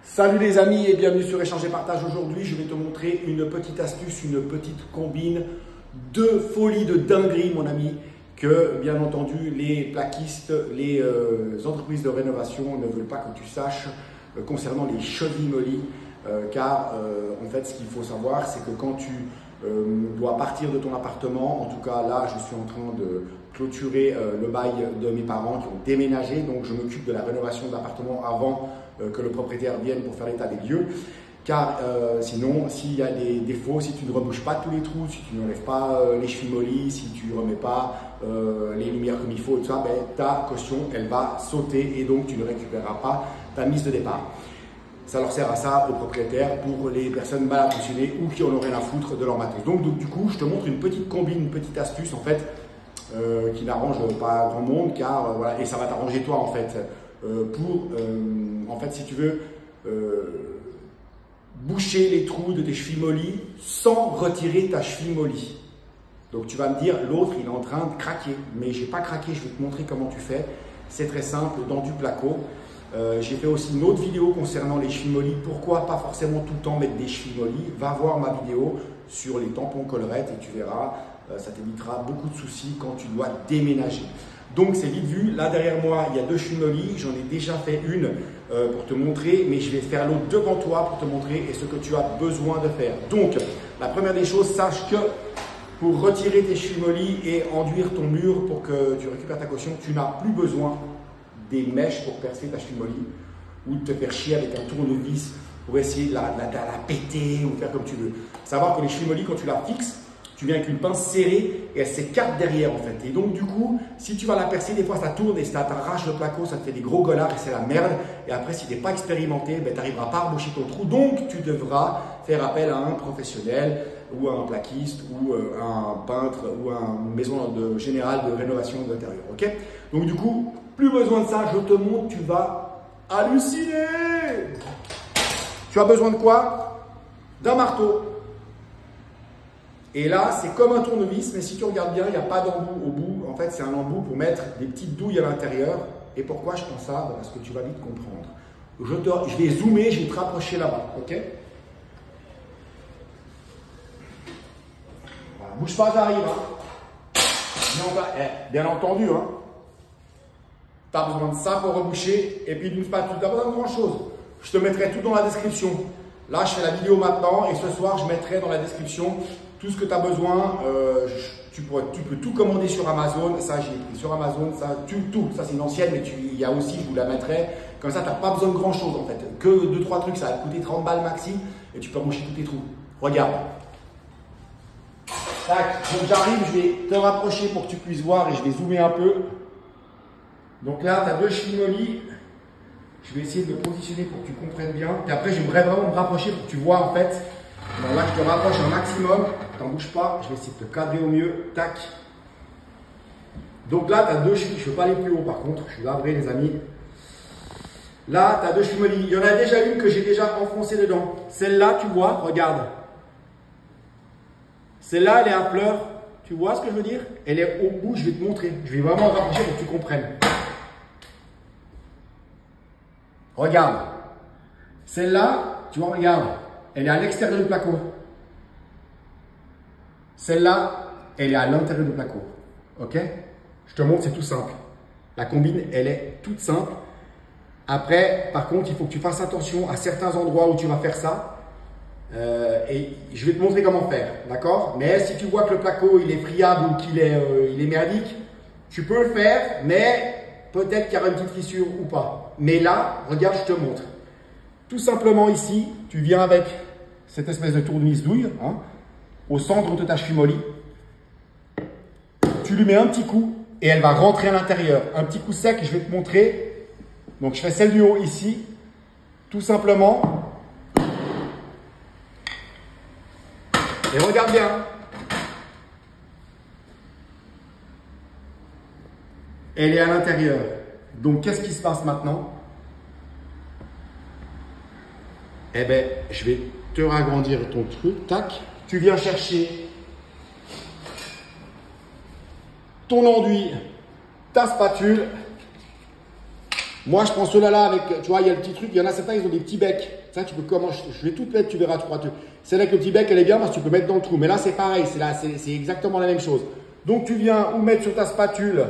Salut les amis et bienvenue sur Échange et Partage. Aujourd'hui, je vais te montrer une petite astuce, une petite combine de folie, de dinguerie, mon ami, que bien entendu les plaquistes, les entreprises de rénovation ne veulent pas que tu saches concernant les chevilles mollys. Car en fait, ce qu'il faut savoir, c'est que quand tu dois partir de ton appartement, en tout cas là, je suis en train de clôturer le bail de mes parents qui ont déménagé, donc je m'occupe de la rénovation de l'appartement avant que le propriétaire vienne pour faire l'état des lieux. Car sinon, s'il y a des défauts, si tu ne rebouches pas tous les trous, si tu n'enlèves pas les chevilles mollies, si tu ne remets pas les lumières comme il faut, et tout ça, ben, ta caution, elle va sauter et donc tu ne récupéreras pas ta mise de départ. Ça leur sert à ça, aux propriétaires, pour les personnes mal intentionnées ou qui en ont rien à foutre de leur matos. Donc du coup, je te montre une petite combine, une petite astuce en fait, qui n'arrange pas grand monde, car voilà, et ça va t'arranger toi en fait, en fait, si tu veux, boucher les trous de tes chevilles mollies sans retirer ta cheville mollie. Donc tu vas me dire, l'autre il est en train de craquer, mais j'ai pas craqué, je vais te montrer comment tu fais. C'est très simple, dans du placo. J'ai fait aussi une autre vidéo concernant les chevilles mollies. Pourquoi pas forcément tout le temps mettre des chevilles mollies? Va voir ma vidéo sur les tampons collerettes et tu verras, ça t'évitera beaucoup de soucis quand tu dois déménager. Donc c'est vite vu, là derrière moi il y a deux chevilles mollies, j'en ai déjà fait une pour te montrer, mais je vais faire l'autre devant toi pour te montrer et ce que tu as besoin de faire. Donc la première des choses, sache que pour retirer tes chevilles mollies et enduire ton mur pour que tu récupères ta caution, tu n'as plus besoin des mèches pour percer ta cheville mollie ou de te faire chier avec un tournevis pour essayer de la péter ou faire comme tu veux. Savoir que les chevilles mollies, quand tu la fixes, tu viens avec une pince serrée et elle s'écarte derrière en fait. Et donc du coup, si tu vas la percer, des fois ça tourne et ça t'arrache le placo, ça te fait des gros golards et c'est la merde. Et après, si tu n'es pas expérimenté, ben, tu n'arriveras pas à reboucher ton trou. Donc tu devras faire appel à un professionnel ou à un plaquiste ou à un peintre ou à une maison générale de rénovation de l'intérieur. Ok? Donc du coup, plus besoin de ça, je te montre, tu vas halluciner. Tu as besoin de quoi? D'un marteau. Et là, c'est comme un tournevis, mais si tu regardes bien, il n'y a pas d'embout au bout. En fait, c'est un embout pour mettre des petites douilles à l'intérieur. Et pourquoi je pense ça? Parce que tu vas vite comprendre. Je vais zoomer, je vais te rapprocher là-bas. Ok? Voilà, bouge pas, j'arrive. Hein. Bien entendu, hein. Tu as besoin de ça pour reboucher. Et puis d'une spatule, tu n'as pas besoin de grand-chose. Je te mettrai tout dans la description. Là, je fais la vidéo maintenant et ce soir, je mettrai dans la description tout ce que tu as besoin. Tu peux tout commander sur Amazon. Ça, j'ai pris sur Amazon. Ça, tout. Ça, c'est une ancienne, mais il y a aussi, je vous la mettrai. Comme ça, tu n'as pas besoin de grand-chose en fait. Que 2-3 trucs, ça va te coûter 30 balles maxi et tu peux reboucher tous tes trous. Regarde. Tac. Donc, j'arrive, je vais te rapprocher pour que tu puisses voir et je vais zoomer un peu. Donc là, tu as deux chevilles mollies. Je vais essayer de me positionner pour que tu comprennes bien. Et après, j'aimerais vraiment me rapprocher pour que tu vois en fait. Alors là, je te rapproche un maximum. T'en bouge pas. Je vais essayer de te cadrer au mieux. Tac. Donc là, tu as deux chevilles. Je ne veux pas aller plus haut par contre. Je suis navré, les amis. Là, tu as deux chevilles mollies. Il y en a déjà une que j'ai déjà enfoncée dedans. Celle-là, tu vois, regarde. Celle-là, elle est à fleur. Tu vois ce que je veux dire? Elle est au bout. Je vais te montrer. Je vais vraiment me rapprocher pour que tu comprennes. Regarde, celle-là, tu vois, regarde, elle est à l'extérieur du placo. Celle-là, elle est à l'intérieur du placo. Ok? Je te montre, c'est tout simple. La combine, elle est toute simple. Après, par contre, il faut que tu fasses attention à certains endroits où tu vas faire ça. Et je vais te montrer comment faire, d'accord? Mais si tu vois que le placo, il est friable ou qu'il est, il est merdique, tu peux le faire, mais peut-être qu'il y aura une petite fissure ou pas. Mais là, regarde, je te montre. Tout simplement ici, tu viens avec cette espèce de tournevis douille, hein, au centre de ta cheville mollie. Tu lui mets un petit coup et elle va rentrer à l'intérieur. Un petit coup sec, je vais te montrer. Donc, je fais celle du haut ici. Tout simplement. Et regarde bien. Elle est à l'intérieur. Donc, qu'est-ce qui se passe maintenant? Eh bien, je vais te ragrandir ton truc. Tac. Tu viens chercher ton enduit, ta spatule. Moi, je prends ceux-là avec, tu vois, il y a le petit truc, il y en a certains, ils ont des petits becs. Ça, tu peux comment, je vais tout mettre, tu verras, celle avec le petit bec, elle est bien parce que tu peux mettre dans le trou. Mais là, c'est pareil, c'est exactement la même chose. Donc, tu viens ou mettre sur ta spatule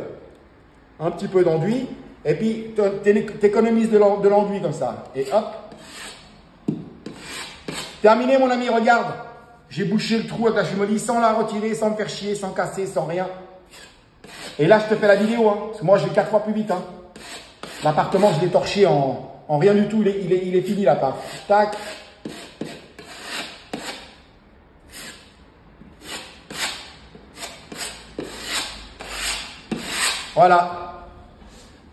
un petit peu d'enduit, et puis tu économises de l'enduit comme ça. Et hop. Terminé, mon ami, regarde. J'ai bouché le trou avec la chimollie sans la retirer, sans me faire chier, sans casser, sans rien. Et là, je te fais la vidéo, hein, parce que moi, je vais 4 fois plus vite. Hein. L'appartement, je l'ai torché en rien du tout. Il est fini, là-bas. Tac. Voilà.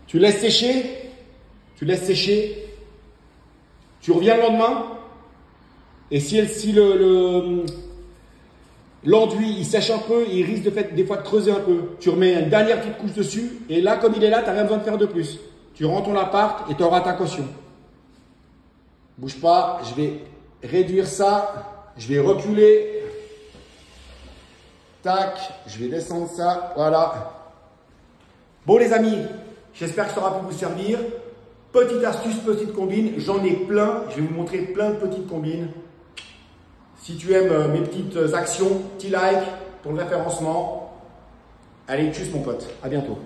Tu laisses sécher. Tu reviens le lendemain. Et si l'enduit, il sèche un peu, il risque des fois de creuser un peu. Tu remets une dernière petite couche dessus. Et là, comme il est là, tu n'as rien besoin de faire de plus. Tu rends ton appart et tu auras ta caution. Bouge pas, je vais réduire ça. Je vais reculer. Tac, je vais descendre ça. Voilà. Bon les amis, j'espère que ça aura pu vous servir. Petite astuce, petite combine. J'en ai plein. Je vais vous montrer plein de petites combines. Si tu aimes mes petites actions, petit like pour le référencement. Allez, tchuss mon pote. À bientôt.